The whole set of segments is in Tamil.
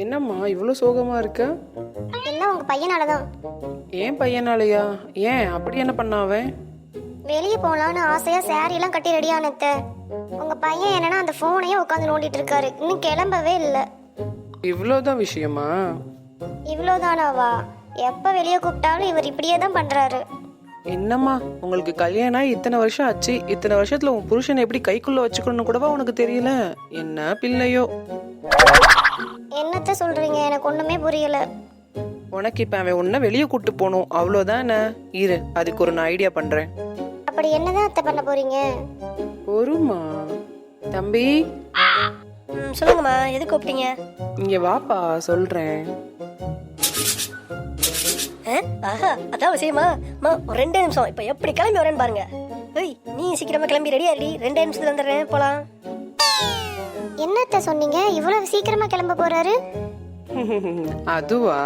என்னம்மா இவ்வளோ சோகமா இருக்க? எல்லாம் உங்க பையனால தான். ஏன் பையனாலயா? ஏன் அப்படி என்ன பண்ண அவன்? வெளியே போகலான்னு ஆசையா saree எல்லாம் கட்டி ரெடியானத்த. உங்க பையன் என்னன்னா அந்த போனையே உட்காந்து நோண்டிட்டு இருக்காரு. இன்னும் கிளம்பவே இல்லை. இவ்வளோதான் விஷயமா? இவ்வளோதானாவா? எப்ப வெளியே கூப்பிட்டாலும் இவர் இப்படியே தான் பண்றாரு. என்னம்மா உங்களுக்கு கல்யாணம் ஆகி இத்தனை வருஷம் ஆச்சு, இத்தனை வருஷத்துல உன் புருஷனை எப்படி கைக்குள்ள வச்சுக்கணும்னு கூடவா உனக்கு தெரியல? என்ன பிள்ளையோ? என்னத்த சொல்றீங்க? எனக்கு ஒண்ணுமே புரியல. உனக்கு இப்ப அவன் உன்ன வெளியே கூட்டு போகணும், அவ்வளோதானே? இரு, அதுக்கு ஒரு நான் ஐடியா பண்றேன். அப்படி என்னதான் அத்தை பண்ண போறீங்க? பொறுமா தம்பி. சொல்லுங்கம்மா, எது கூப்பிட்டீங்க? இங்க வாப்பா சொல்றேன். ஆஹா, அதான் விஷயமா? அம்மா, ஒரு 2 நிமிஷம். இப்ப எப்படி கிளம்பி வரேன்னு பாருங்க. ஏய், நீ சீக்கிரமா கிளம்பி ரெடியா ரெடி. 2 நிமிஷத்துல வந்துடுறேன், போலாம். என்னத்த சொன்னீங்க? இவ்வளவு சீக்கிரமா கிளம்ப போறாரு? அதுவா,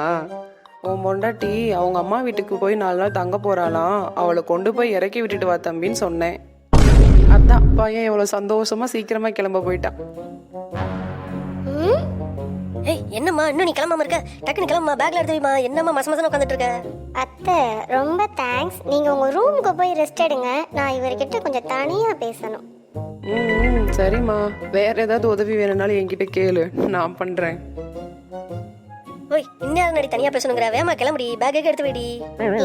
உன் பொண்டாட்டி அவங்க அம்மா வீட்டுக்கு போய் 4 நாள் தங்க போறாளாம். அவளை கொண்டு போய் இறக்கி விட்டுட்டு வா தம்பின்னு சொன்னேன். அதான் பையன் எவ்வளவு சந்தோஷமா சீக்கிரமா கிளம்ப போயிட்டான். ஏய், என்னம்மா இன்னும் நீ கிளம்பாம இருக்க? டக்குன்னு கிளம்புமா, பேக்ல எடுத்து வைமா. என்னம்மா மச மசன்னு உட்காந்துட்டு இருக்க? அத்தை ரொம்ப தேங்க்ஸ். நீங்க உங்க ரூமுக்கு போய் ரெஸ்ட் எடுங்க. நான் இவர்கிட்ட கொஞ்சம் தனியா பேசணும். சரிம்மா, வேற ஏதாவது உதவி வேணும்னாலும் என்கிட்ட கேளு, நான் பண்றேன். ஓய், இன்னும் நடி தனியா பேசணுங்கிற? வேமா கிளம்புடி, பேக்கே எடுத்து வைடி.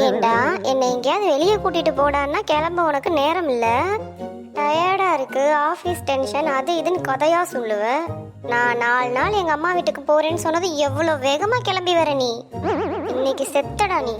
ஏண்டா என்னை எங்கேயாவது வெளியே கூட்டிட்டு போடான்னா கிளம்ப உனக்கு நேரம் இல்ல? டயர்டா இருக்கு, ஆபீஸ் டென்ஷன், அது இதுன்னு கதையா சொல்லுவ. நான் 4 நாள் எங்க அம்மா வீட்டுக்கு போறேன்னு சொன்னது எவ்வளவு வேகமா கிளம்பி வர நீ. இன்னைக்கு செத்தடா நீ.